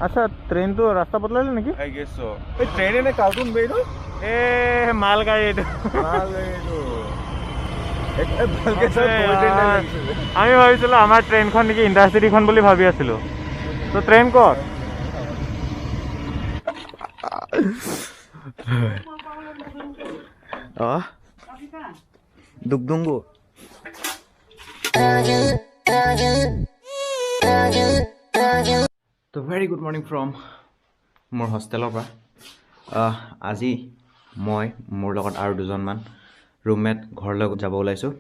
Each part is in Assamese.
अच्छा ट्रेन तो रास्ता बदलाले नेকি आई गेस सो ए ट्रेन ने कार्टून बेइरो ए माल गाड़ी एটো माल बेइरो এক ভালকে সব কোয়ার্টার লাগিছে আমি ভাবিছিল আমাৰ ট্ৰেইনখন নেকি ইন্টাৰসিটিখন বুলি ভাবি আছিলো তো ট্ৰেইন ক'ত दुगदुंगो तो वेरी गुड मर्निंग फ्रम मोर हस्टेलर पर আজি মই মোৰ লগত আৰু দুজনমান ৰুমমেট ঘৰলৈ যাব ওলাইছোঁ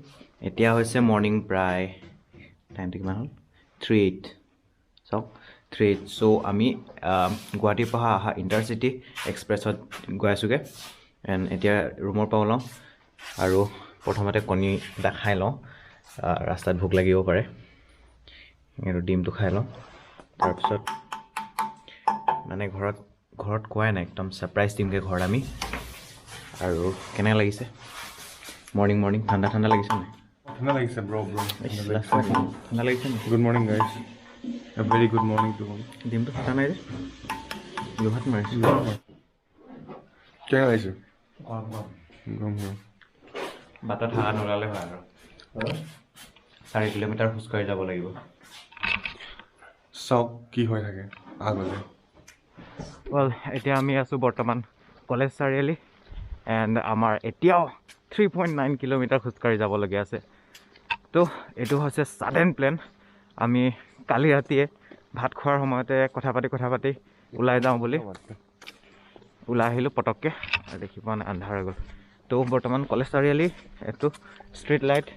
এতিয়া হৈছে মৰ্নিং প্ৰায় টাইমটো কিমান হ'ল 3:08 চাওক 3:08 চ' আমি গুৱাহাটীৰ পৰা অহা ইণ্টাৰচিটি এক্সপ্ৰেছত গৈ আছোঁগৈ এণ্ড এতিয়া ৰুমৰ পৰা ওলাওঁ আৰু প্ৰথমতে কণী এটা খাই লওঁ ৰাস্তাত ভোক লাগিব পাৰে আৰু ডিমটো খাই লওঁ তাৰপিছত মানে ঘৰত কোৱাই নাই একদম সাৰপ্ৰাইজ দিমগে ঘৰত আমি আৰু কেনে লাগিছে মৰ্নিং ঠাণ্ডা লাগিছে নাই ঠাণ্ডা লাগিছে ব্ৰ ঠাণ্ডা লাগিছে নে good morning guys A very good morning to all ডিমটো ফাটা নাই যে লোহাত মাৰিছে কেনে লাগিছে গম বাটত হাঁহ নোলালে হয় আৰু 4 কিলোমিটাৰ খোজকাঢ়ি যাব লাগিব চাওক কি হৈ থাকে আগলৈ well এতিয়া আমি আছো বৰ্তমান কলেজ চাৰিআলি এণ্ড আমাৰ এতিয়াও 3.9 কিলোমিটাৰ খোজকাঢ়ি যাবলগীয়া আছে তো এইটো হৈছে সাডেন প্লেন আমি কালি ৰাতিয়ে ভাত খোৱাৰ সময়তে কথা পাতি ওলাই যাওঁ বুলি ওলাই আহিলোঁ পটককৈ আৰু দেখি পোৱা নাই আন্ধাৰ হৈ গ'ল তো বৰ্তমান কলেজ চাৰিআলি এইটো ষ্ট্ৰীট লাইট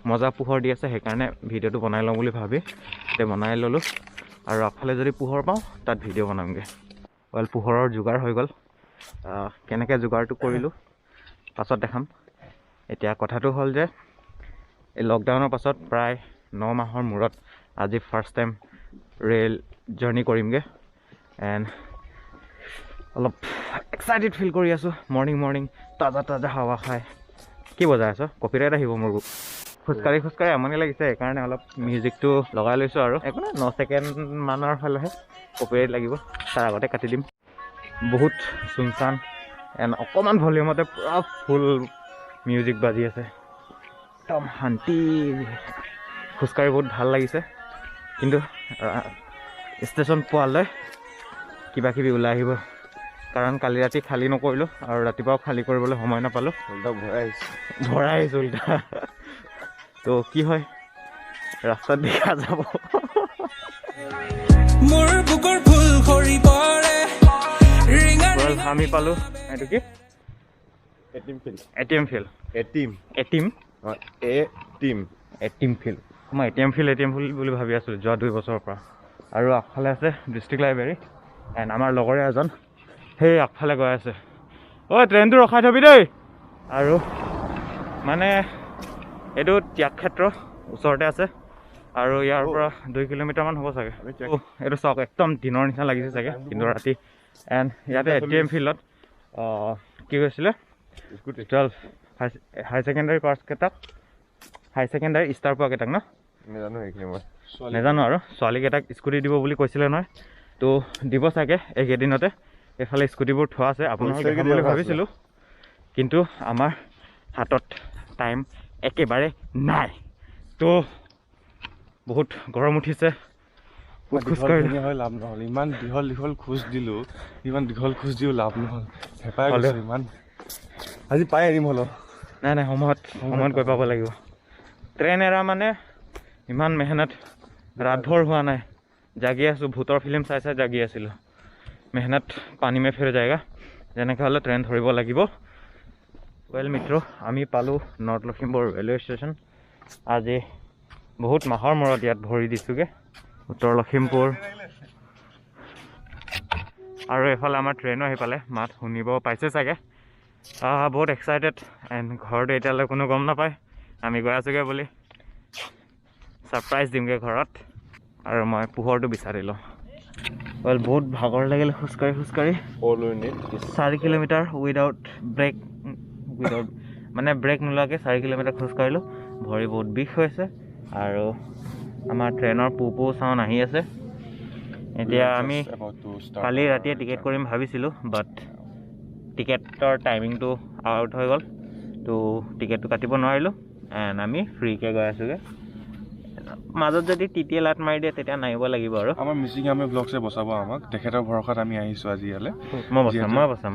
মজা পোহৰ দি আছে সেইকাৰণে ভিডিঅ'টো বনাই লওঁ বুলি ভাবি এতিয়া বনাই ল'লোঁ আৰু আগফালে যদি পোহৰ পাওঁ তাত ভিডিঅ' বনামগৈ ৱেল পোহৰৰ যোগাৰ হৈ গ'ল কেনেকৈ যোগাৰটো কৰিলোঁ পাছত দেখাম এতিয়া কথাটো হ'ল যে এই লকডাউনৰ পাছত প্ৰায় 9 মাহৰ মূৰত আজি ফাৰ্ষ্ট টাইম ৰেল জাৰ্ণি কৰিমগৈ এণ্ড অলপ এক্সাইটেড ফিল কৰি আছোঁ মৰ্নিং তাজা হাৱা খাই কি বজাই আছ কপিৰাইট আহিব মোৰ খোজকাঢ়ি আমনি লাগিছে সেইকাৰণে অলপ মিউজিকটো লগাই লৈছোঁ আৰু একো নাই 9 ছেকেণ্ড মানৰ হ'লেহে কপিৰাইট লাগিব তাৰ আগতে কাটি দিম বহুত চুনচান এণ্ড অকণমান ভলিউমতে পূৰা ফুল মিউজিক বাজি আছে একদম শান্তি খোজকাঢ়ি বহুত ভাল লাগিছে কিন্তু ষ্টেচন পোৱালৈ কিবাকিবি ওলাই আহিব কাৰণ কালি ৰাতি খালী নকৰিলোঁ আৰু ৰাতিপুৱাও খালী কৰিবলৈ সময় নাপালোঁ ভৰাই আহিছোঁ উল্টা তো কি হয় ৰাস্তাত দেখা যাব মোৰ বুকৰ ফুল খৰি পৰে আমি পালোঁ এইটো কি এটিএম ফিল্ড মই এটিএম ফিল্ড বুলি ভাবি আছিলোঁ যোৱা 2 বছৰৰ পৰা আৰু আগফালে আছে ডিষ্ট্ৰিক্ট লাইব্ৰেৰী এণ্ড আমাৰ লগৰে এজন সেই আগফালে গৈ আছে ঐ ট্ৰেইনটো ৰখাই থবি দেই আৰু মানে এইটো ত্যাগ ক্ষেত্ৰ ওচৰতে আছে আৰু ইয়াৰ পৰা 2 কিলোমিটাৰমান হ'ব চাগে এইটো চাওক একদম দিনৰ নিচিনা লাগিছে চাগে কিন্তু ৰাতি এণ্ড ইয়াতে এটিএম ফিল্ডত কি কৈছিলে 12 হাই ছেকেণ্ডাৰী পাছকেইটাক হাই ছেকেণ্ডাৰী ষ্টাৰ পোৱা কেইটাক ন নেজানো আৰু ছোৱালীকেইটাক স্কুটি দিব বুলি কৈছিলে নহয় তো দিব চাগে এইকেইদিনতে এইফালে স্কুটিবোৰ থোৱা আছে আপোনালোকে দেখাম বুলি ভাবিছিলোঁ কিন্তু আমাৰ হাতত টাইম একেবাৰে নাই তো বহুত গৰম উঠিছে লাভ নহ'ল ইমান দীঘল খোজ দিলোঁ লাভ নহ'ল হেঁপাই গৈছোঁ ইমান আজি পাই এৰিম হ'লো নাই সময়ত গৈ পাব লাগিব ট্ৰেইন এৰা মানে ইমান মেহনত ৰাতভৰ হোৱা নাই জাগি আছোঁ ভূতৰ ফিল্ম চাই জাগি আছিলোঁ মেহনত পানী মে ফিৰ যায়গা যেনেকৈ হ'লে ট্ৰেইন ধৰিব লাগিব ৱেল মিত্ৰ আমি পালোঁ নৰ্থ লখিমপুৰ ৰেলৱে ষ্টেচন আজি বহুত মাহৰ মূৰত ইয়াত ভৰি দিছোঁগৈ উত্তৰ লখিমপুৰ আৰু এইফালে আমাৰ ট্ৰেইনো আহি পালে মাত শুনিব পাইছে চাগে বহুত এক্সাইটেড এণ্ড ঘৰতে এতিয়ালৈ কোনো গম নাপায় আমি গৈ আছোঁগৈ বুলি ছাৰপ্ৰাইজ দিমগৈ ঘৰত আৰু মই পোহৰটো বিচাৰি লওঁ ৱেল বহুত ভাগৰ লাগিলে খোজকাঢ়ি 4 কিলোমিটাৰ উইদাউট ব্ৰেক মানে ব্ৰেক নোলোৱাকৈ 4 কিলোমিটাৰ খোজকাঢ়িলোঁ ভৰি বহুত বিষ হৈছে আৰু আমাৰ ট্ৰেইনৰ পু চাউণ্ড আহি আছে এতিয়া আমি কালি ৰাতিয়ে টিকেট কৰিম ভাবিছিলোঁ, বাট টিকেটৰ টাইমিংটো আউট হৈ গ'ল, তো টিকেটটো কাটিব নোৱাৰিলোঁ। এণ্ড আমি ফ্ৰীকৈ গৈ আছোঁগৈ। মাজত যদি টিটিয়ে লাট মাৰি দিয়ে তেতিয়া নাহিব লাগিব আৰু। আমাৰ মিচিং আমি ব্লগছে বচাব আমাক, তেখেতৰ ভৰসাত আমি আহিছোঁ আজি ইয়ালৈ। মই বচাম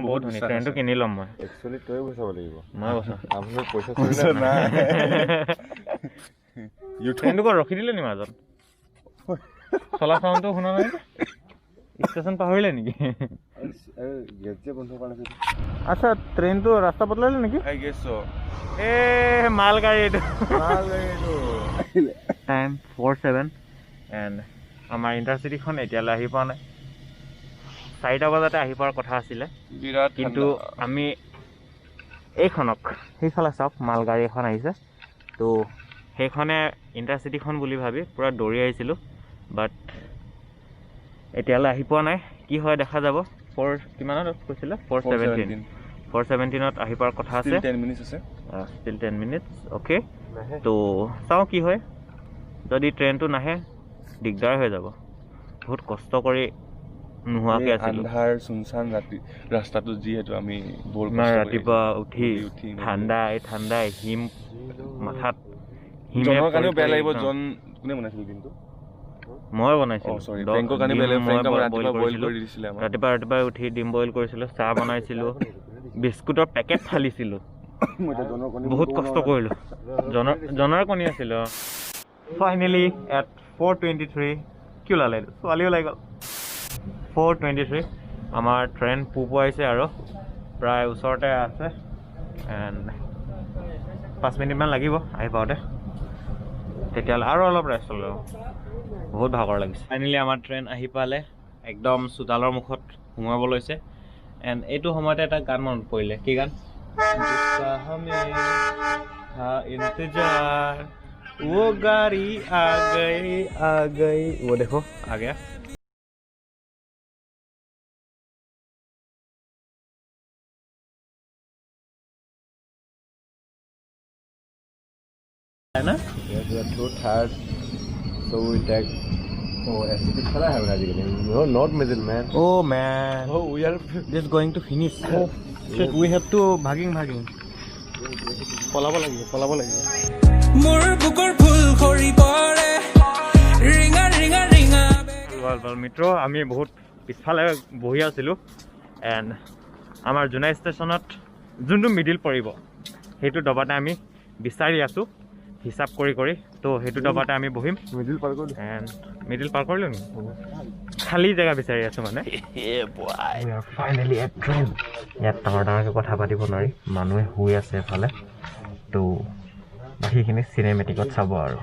বহুত ধনী ট্ৰেইনটো কিনি ল'ম মই। একচুৱেলি তই বচাব লাগিব। মই বচাম। আপোনাৰ পইচা নাই। ট্ৰেইনটো ক'ত ৰখি দিলে নি মাজত? চলা চাউণ্ডটো শুনা নাই, ষ্টেচন পাহৰিলে নেকি? আচ্ছা, ট্ৰেইনটো ৰাস্তা বদলালে নেকি? মাল গাড়ী এইটো। টাইম 4:07 এণ্ড আমাৰ ইণ্টাৰচিটিখন এতিয়ালৈ আহি পোৱা নাই। 4টা বজাতে আহি পোৱাৰ কথা আছিলে, কিন্তু আমি এইখনক সেইফালে চাওক, মাল গাড়ী এখন আহিছে, তো সেইখনে ইণ্টাৰচিটিখন বুলি ভাবি পূৰা দৌৰি আহিছিলোঁ, বাট এতিয়ালৈ আহি পোৱা নাই। কি হয় দেখা যাব। কিমানত কৈছিলে? 4:17ত আহি পোৱাৰ কথা আছে। Still 10 minutes. অ'কে, তো চাওঁ কি হয়। যদি ট্ৰেইনটো নাহে দিগদাৰ হৈ যাব। বহুত কষ্ট কৰি নোহোৱাকৈ আছিলোঁ। চুনচান ৰাস্তাটো যিহেতু আমি ৰাতিপুৱা উঠি ঠাণ্ডাই হিম মাথাত, জনৰ কাৰণেও বেয়া লাগিব। জন কোনে বনাইছিল কিন্তু? মই বনাইছিলোঁ। ৰাতিপুৱাই উঠি ডিম বইল কৰিছিলোঁ, চাহ বনাইছিলোঁ, বিস্কুটৰ পেকেট ফালিছিলোঁ, বহুত কষ্ট কৰিলোঁ। জনাৰ কণী আছিলোঁ। ফাইনেলি এট 4:23 কি ওলালে? ছোৱালী ওলাই গ'ল। 4:23 আমাৰ ট্ৰেইন পুৱাইছে আৰু প্ৰায় ওচৰতে আছে। এণ্ড 5 মিনিটমান লাগিব আহি পাওঁতে, তেতিয়াহ'লে আৰু অলপ ৰেষ্ট ল'ব। বহুত ভাগৰ লাগিছে। ফাইনেলি আমাৰ ট্ৰেইন আহি পালে, একদম চোতালৰ মুখত সোমাব লৈছে। এণ্ড এইটো সময়তে এটা গান মনত পৰিলে। কি গান? ইন্তজাৰ वो गाड़ी आ गई वो देखो आ गया। है ना? Yes, we are too tired, so we take. Oh, SCP खड़ा है आजकल. No, not middle man. Oh man. Oh, we are just going to finish. Oh shit, we have to ভাগিং পলাব লাগিব। মোৰ বুকৰ ফুল খৰি পৰে ৰিঙা ৰিঙা ৰিঙা। মিত্ৰ, আমি বহুত পিছফালে বহি আছিলোঁ। এণ্ড আমাৰ জোনাই ষ্টেচনত যোনটো মিডিল পৰিব সেইটো ডবাতে আমি বিচাৰি আছোঁ, হিচাপ কৰি। তো সেইটো ডবাতে আমি বহিম। মিডিল পাৰ কৰিলোঁ নেকি? খালী জেগা বিচাৰি আছোঁ মানে। Finally at train. ইয়াত ডাঙৰকৈ কথা পাতিব নোৱাৰি, মানুহে শুই আছে এফালে। তো বাকীখিনি চিনেমেটিকত চাব আৰু।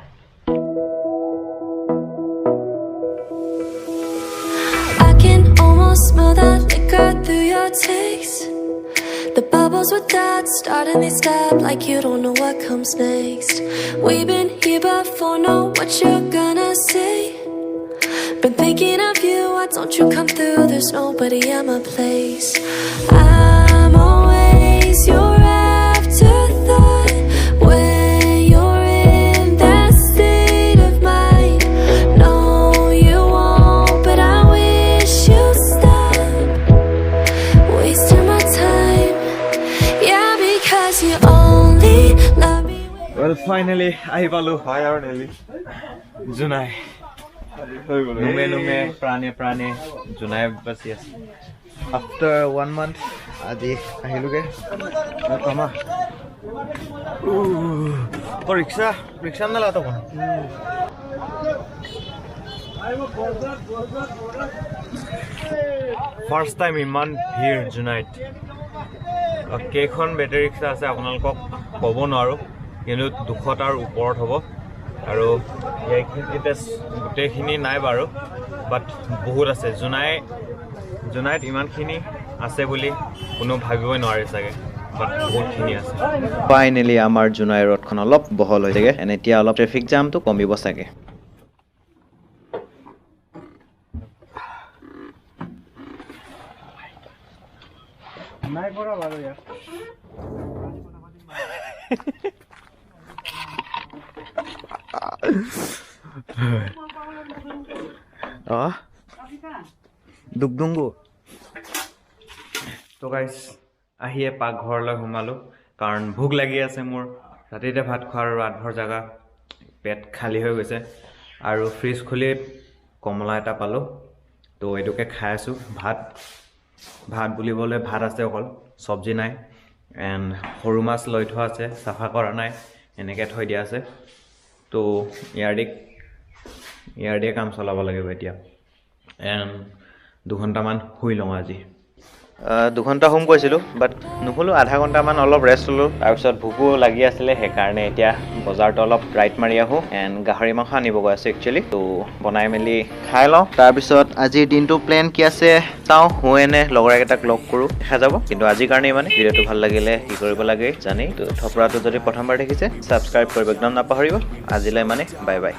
I can almost smell that liquor through your taste. The bubbles with that starting they stop like you don't know what comes next. We've been here before, know what you're gonna say. Been thinking of you, why don't you come through? There's nobody at my place. I'm always your afterthought when you're in that state of mind. No, you won't, but I wish you'd stop wasting my time. Yeah, because you only love me when Well, finally আহি পালোঁ। Hi, our Nelly. জোনাই নুমে প্ৰাণে জোনাই বাচি আছে। আফটাৰ 1 month আজি আহিলোগৈ। ৰিক্সা নালাগ তখন। ফাৰ্ষ্ট টাইম ইমান ভিৰ জোনাইত। কেইখন বেটেৰী ৰিক্সা আছে আপোনালোকক ক'ব নোৱাৰোঁ, কিন্তু 200টাৰ ওপৰত হ'ব। আৰু এইখিনিতে গোটেইখিনি নাই বাৰু, বাট বহুত আছে। জোনাইত ইমানখিনি আছে বুলি কোনো ভাবিবই নোৱাৰে চাগে, বাট বহুতখিনি আছে। ফাইনেলি আমাৰ জোনাই ৰোডখন অলপ বহল হৈ থাকে, এণ্ড এতিয়া অলপ ট্ৰেফিক জামটো কমিব চাগে। নাই কৰা বাৰু ইয়াত। অঁ দুগদুংগু তো গাইছ আহিয়ে পাকঘৰলৈ সোমালোঁ কাৰণ ভোক লাগি আছে মোৰ ৰাতিতে ভাত খোৱাৰ ৰাতভৰ জেগা পেট খালী হৈ গৈছে আৰু ফ্ৰিজ খুলি কমলা এটা পালোঁ তো এইটোকে খাই আছোঁ ভাত বুলিবলৈ ভাত আছে অকল চব্জি নাই এণ্ড সৰু মাছ লৈ থোৱা আছে চাফা কৰা নাই এনেকৈ থৈ দিয়া আছে তো ইয়াৰ দিয়ে কাম চলাব লাগিব এতিয়া এণ্ড 2 ঘণ্টামান শুই লওঁ আজি 2 ঘণ্টা হোম কৰিছিলোঁ বাট নুশুলোঁ আধা ঘণ্টামান অলপ ৰেষ্ট ল'লোঁ তাৰপিছত ভোকো লাগি আছিলে সেইকাৰণে এতিয়া বজাৰটো অলপ ৰাইট মাৰি আহোঁ এণ্ড গাহৰি মাংস আনিব গৈ আছোঁ একচুৱেলি তো বনাই মেলি খাই লওঁ তাৰপিছত আজিৰ দিনটো প্লেন কি আছে চাওঁ শুৱেনে লগৰকেইটাক লগ কৰোঁ দেখা যাব কিন্তু আজিৰ কাৰণে মানে ভিডিঅ'টো ভাল লাগিলে কি কৰিব লাগে জানি তো থপৰাটো যদি প্ৰথমবাৰ দেখিছে ছাবস্ক্ৰাইব কৰিব একদম নাপাহৰিব আজিলৈ মানে বাই বাই